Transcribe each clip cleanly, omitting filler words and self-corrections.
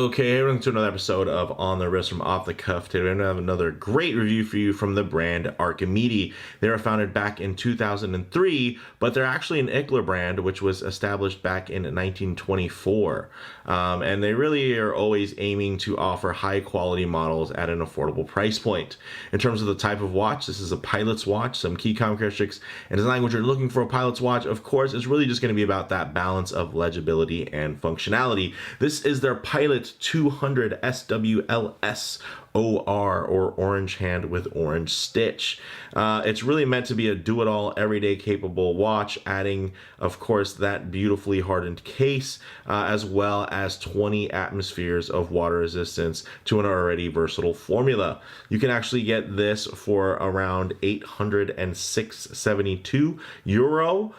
Okay, welcome to another episode of On the Wrist from Off the Cuff. Today we're going to have another great review for you from the brand Archimede. They were founded back in 2003, but they're actually an Ickler brand, which was established back in 1924. And they really are always aiming to offer high quality models at an affordable price point. In terms of the type of watch, this is a pilot's watch. Some key characteristics and design what you're looking for a pilot's watch, of course, is really just going to be about that balance of legibility and functionality. This is their Pilot 200 SWLS OR, or Orange Hand with Orange Stitch. It's really meant to be a do-it-all, everyday capable watch, adding, of course, that beautifully hardened case, as well as 20 atmospheres of water resistance to an already versatile formula. You can actually get this for around 806.72 euro.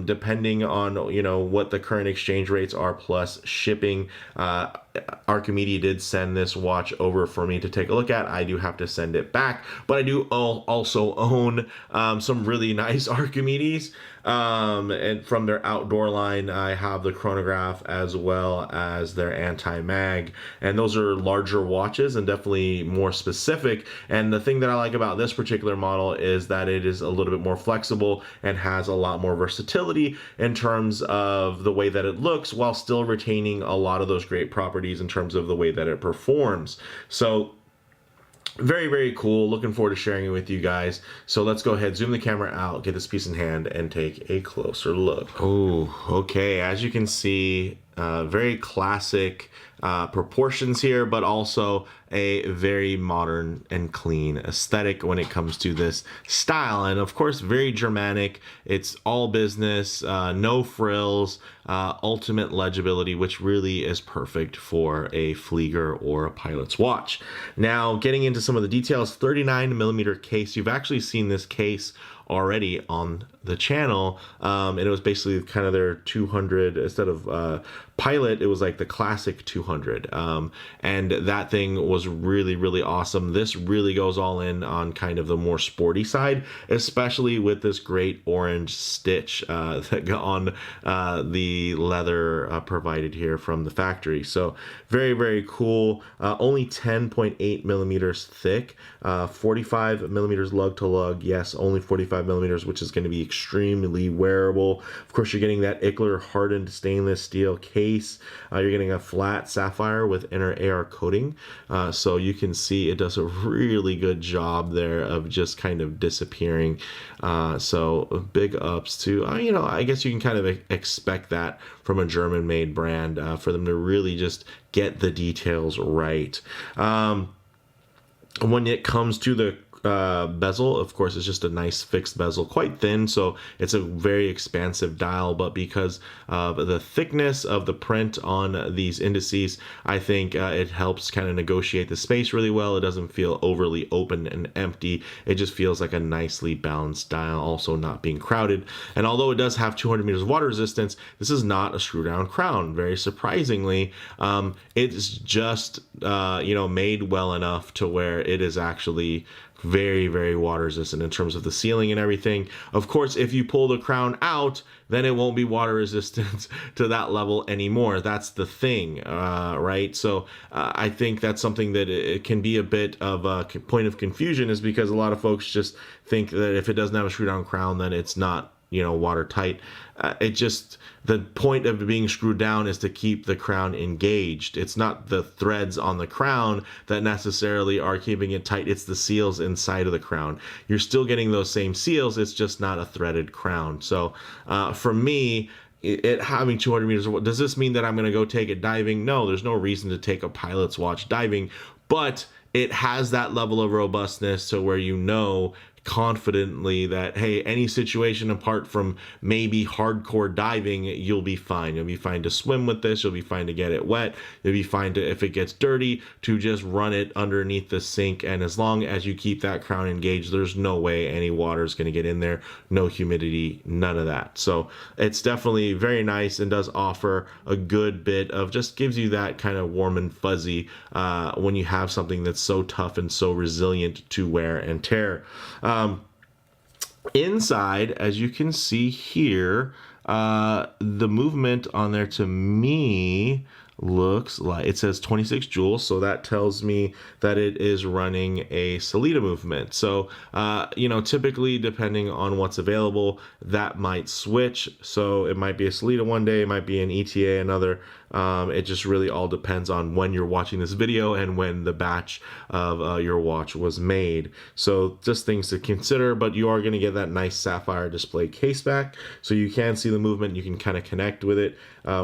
Depending on what the current exchange rates are plus shipping. Archimede did send this watch over for me to take a look at. I do have to send it back, but I do also own some really nice Archimedes, and from their outdoor line I have the chronograph as well as their anti-mag, and those are larger watches and definitely more specific. And the thing that I like about this particular model is that it is a little bit more flexible and has a lot more versatility in terms of the way that it looks, while still retaining a lot of those great properties in terms of the way that it performs. So very, very cool. Looking forward to sharing it with you guys. So let's go ahead, zoom the camera out, get this piece in hand, and take a closer look. Oh, okay. As you can see, very classic proportions here, but also a very modern and clean aesthetic when it comes to this style. And of course, very Germanic. It's all business, no frills, ultimate legibility, which really is perfect for a Flieger or a pilot's watch. Now, getting into some of the details, 39mm case. You've actually seen this case already on the channel, and it was basically kind of their 200 instead of pilot. It was like the classic 200, and that thing was really awesome. This really goes all in on kind of the more sporty side, especially with this great orange stitch on the leather provided here from the factory. So very cool. Only 10.8 millimeters thick, 45 millimeters lug to lug. Yes, only 45 millimeters, which is going to be extremely wearable. Of course, you're getting that Ickler hardened stainless steel case. You're getting a flat sapphire with inner AR coating, so you can see it does a really good job there of just kind of disappearing. So big ups to I guess you can kind of expect that from a German made brand, for them to really just get the details right. When it comes to the bezel, of course, it's just a nice fixed bezel, quite thin, so it's a very expansive dial, but because of the thickness of the print on these indices, I think it helps kind of negotiate the space really well. It doesn't feel overly open and empty. It just feels like a nicely balanced dial, also not being crowded. And although it does have 200 meters of water resistance, this is not a screw down crown. Very surprisingly, it's just made well enough to where it is actually very water resistant in terms of the sealing and everything. Of course, if you pull the crown out, then it won't be water resistant to that level anymore. That's the thing, right? So I think that's something that it can be a bit of a point of confusion, is because a lot of folks just think that if it doesn't have a screw down crown, then it's not watertight. The point of being screwed down is to keep the crown engaged. It's not the threads on the crown that necessarily are keeping it tight. It's the seals inside of the crown. You're still getting those same seals. It's just not a threaded crown. So for me, it having 200 meters, does this mean that I'm going to go take it diving? No, there's no reason to take a pilot's watch diving, but it has that level of robustness so where confidently that, hey, any situation apart from maybe hardcore diving, you'll be fine. You'll be fine to swim with this. You'll be fine to get it wet. You'll be fine to, if it gets dirty, to just run it underneath the sink. And as long as you keep that crown engaged, there's no way any water is going to get in there. No humidity, none of that. So it's definitely very nice and does offer a good bit of, just gives you that kind of warm and fuzzy when you have something that's so tough and so resilient to wear and tear. Inside, as you can see here, the movement on there to me looks like it says 26 joules, so that tells me that it is running a Salida movement. So you know, typically depending on what's available, that might switch. So it might be a Salida one day, it might be an ETA another. It just really all depends on when you're watching this video and when the batch of your watch was made. So just things to consider, but you are going to get that nice sapphire display case back, so you can see the movement, you can kind of connect with it,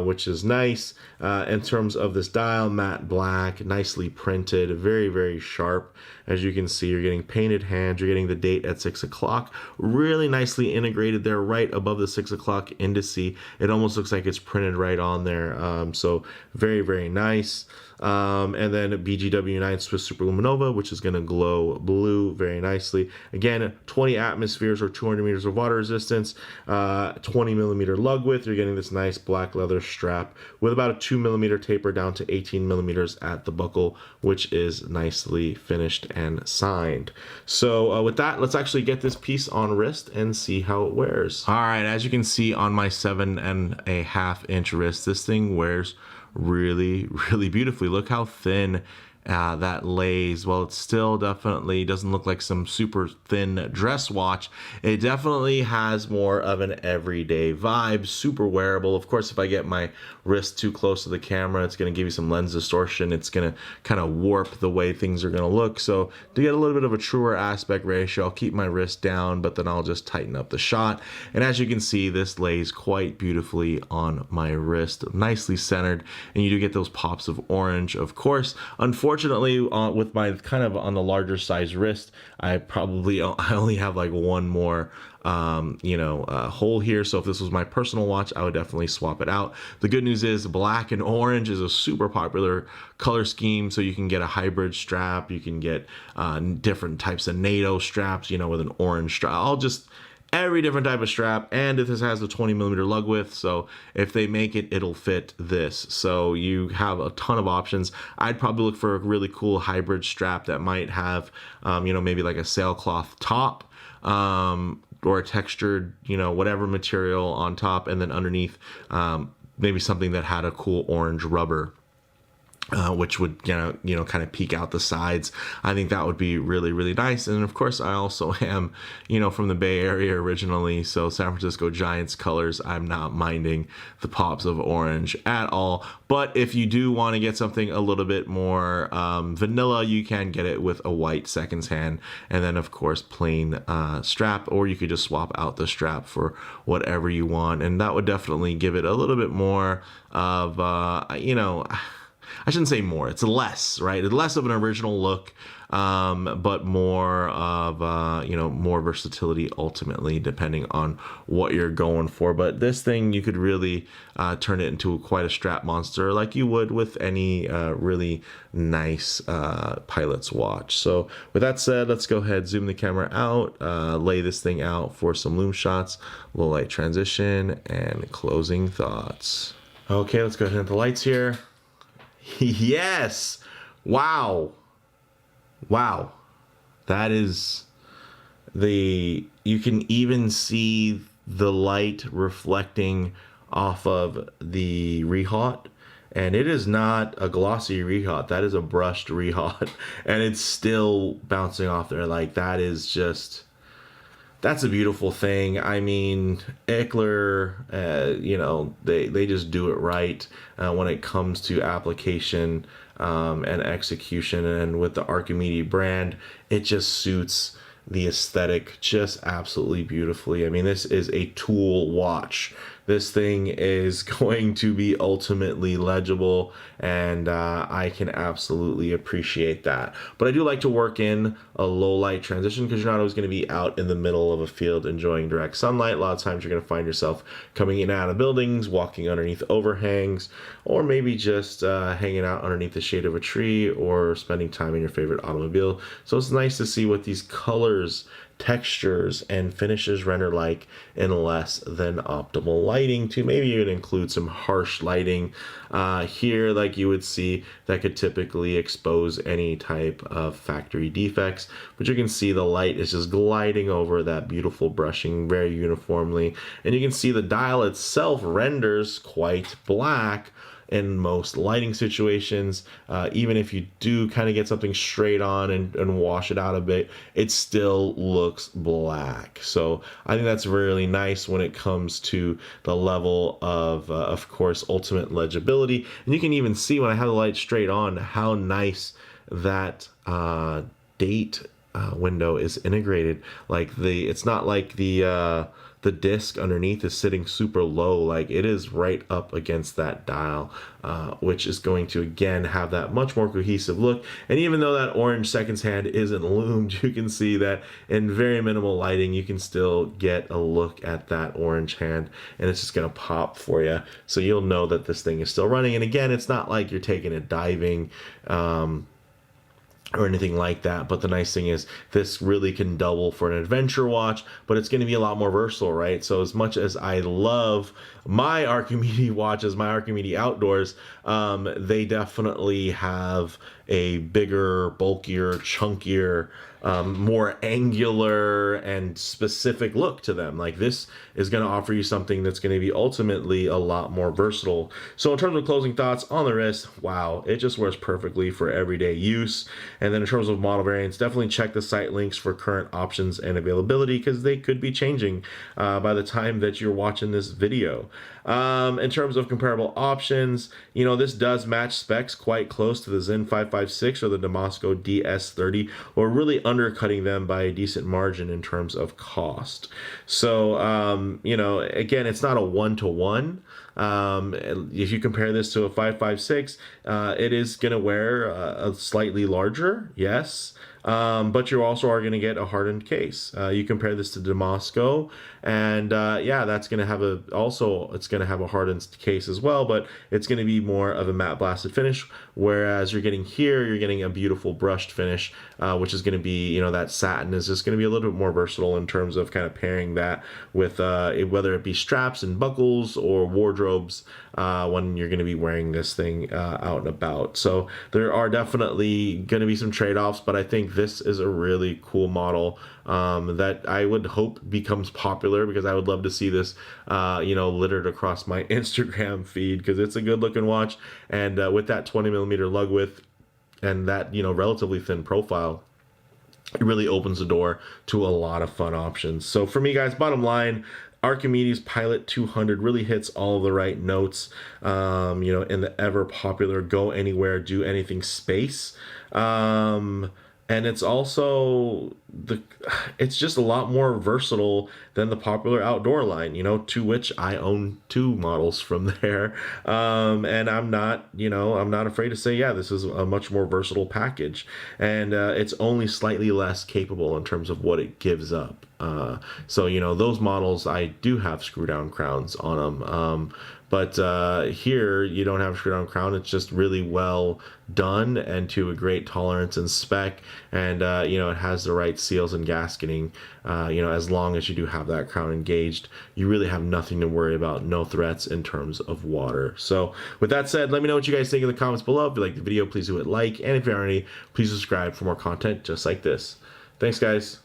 which is nice. In terms of this dial, matte black, nicely printed, very, very sharp. As you can see, you're getting painted hands, you're getting the date at 6 o'clock, really nicely integrated there right above the 6 o'clock indice. It almost looks like it's printed right on there. So very, very nice. And then BGW9 Swiss Superluminova, which is going to glow blue very nicely. Again, 20 atmospheres or 200 meters of water resistance, 20 millimeter lug width. You're getting this nice black leather strap with about a 2 millimeter taper down to 18 millimeters at the buckle, which is nicely finished and signed. So with that, let's actually get this piece on wrist and see how it wears. All right, as you can see on my 7.5 inch wrist, this thing wears really, really beautifully. Look how thin that lays. Well, it still definitely doesn't look like some super thin dress watch. It definitely has more of an everyday vibe, super wearable. Of course, if I get my wrist too close to the camera, it's going to give you some lens distortion. It's going to kind of warp the way things are going to look. So to get a little bit of a truer aspect ratio, I'll keep my wrist down, but then I'll just tighten up the shot. And as you can see, this lays quite beautifully on my wrist, nicely centered, and you do get those pops of orange, of course. Unfortunately, with my kind of on the larger size wrist, I only have like one more hole here. So if this was my personal watch, I would definitely swap it out. The good news is black and orange is a super popular color scheme. So you can get a hybrid strap, you can get different types of NATO straps, you know, with an orange strap. Every different type of strap, and this has a 20 millimeter lug width, so if they make it, it'll fit this. So you have a ton of options. I'd probably look for a really cool hybrid strap that might have, maybe like a sailcloth top, or a textured, whatever material on top, and then underneath, maybe something that had a cool orange rubber. Which would kind of peek out the sides. I think that would be really, really nice. And of course, I also am, from the Bay Area originally, so San Francisco Giants colors. I'm not minding the pops of orange at all. But if you do want to get something a little bit more vanilla, you can get it with a white seconds hand, and then of course plain strap, or you could just swap out the strap for whatever you want, and that would definitely give it a little bit more of I shouldn't say more, it's less, right? It's less of an original look, but more of, more versatility ultimately, depending on what you're going for. But this thing, you could really turn it into quite a strap monster like you would with any really nice pilot's watch. So with that said, let's go ahead, zoom the camera out, lay this thing out for some lume shots, low light transition, and closing thoughts. Okay, let's go ahead and hit the lights here. Yes. Wow. That is you can even see the light reflecting off of the rehaut, and it is not a glossy rehaut. That is a brushed rehaut, and it's still bouncing off there. Like, that's a beautiful thing. I mean, Eckler, they just do it right when it comes to application and execution. And with the Archimede brand, it just suits the aesthetic just absolutely beautifully. I mean, this is a tool watch. This thing is going to be ultimately legible, and I can absolutely appreciate that. But I do like to work in a low light transition, because you're not always going to be out in the middle of a field enjoying direct sunlight. A lot of times you're going to find yourself coming in and out of buildings, walking underneath overhangs, or maybe just hanging out underneath the shade of a tree, or spending time in your favorite automobile. So it's nice to see what these colors, textures, and finishes render like in less than optimal lighting, to maybe even include some harsh lighting here, like you would see, that could typically expose any type of factory defects. But you can see the light is just gliding over that beautiful brushing very uniformly, and you can see the dial itself renders quite black in most lighting situations. Even if you do kind of get something straight on and wash it out a bit, it still looks black. So I think that's really nice when it comes to the level of course, ultimate legibility. And you can even see when I have the light straight on how nice that date window is integrated. Like it's not like the disc underneath is sitting super low. Like it is right up against that dial, which is going to again have that much more cohesive look. And even though that orange seconds hand isn't loomed, you can see that in very minimal lighting you can still get a look at that orange hand, and it's just gonna pop for you. So you'll know that this thing is still running. And again, it's not like you're taking it diving or anything like that, but the nice thing is this really can double for an adventure watch, but it's going to be a lot more versatile, right? So as much as I love my Archimede watches, my Archimede Outdoors, they definitely have a bigger, bulkier, chunkier, more angular and specific look to them. Like this is going to offer you something that's going to be ultimately a lot more versatile. So in terms of closing thoughts on the wrist, wow, it just works perfectly for everyday use. And then in terms of model variants, definitely check the site links for current options and availability, because they could be changing by the time that you're watching this video. In terms of comparable options, you know, this does match specs quite close to the Zen 556 or the Damasco DS30, or really undercutting them by a decent margin in terms of cost. So, you know, again, it's not a one-to-one. If you compare this to a 556, it is going to wear a slightly larger, yes, but you also are going to get a hardened case. You compare this to Damasco, and yeah, that's going to have it's going to have a hardened case as well, but it's going to be more of a matte blasted finish, whereas you're getting a beautiful brushed finish, which is going to be, you know, that satin is just going to be a little bit more versatile in terms of kind of pairing that with whether it be straps and buckles or wardrobes when you're going to be wearing this thing out and about. So there are definitely going to be some trade-offs, but I think this is a really cool model that I would hope becomes popular, because I would love to see this you know, littered across my Instagram feed, because it's a good looking watch, and with that 20mm lug width and that, you know, relatively thin profile, it really opens the door to a lot of fun options. So for me, guys, bottom line, Archimedes Pilot 200 really hits all of the right notes, you know, in the ever popular go anywhere, do anything space. And it's also it's just a lot more versatile than the popular outdoor line, you know, to which I own 2 models from there. And I'm not afraid to say, yeah, this is a much more versatile package, and it's only slightly less capable in terms of what it gives up. So, you know, those models, I do have screw down crowns on them. But here you don't have a screw down crown. It's just really well done and to a great tolerance and spec. And, you know, it has the right seals and gasketing. You know, as long as you do have that crown engaged, you really have nothing to worry about, no threats in terms of water. So with that said, let me know what you guys think in the comments below. If you like the video, please do hit like. And if you aren't already, please subscribe for more content just like this. Thanks, guys.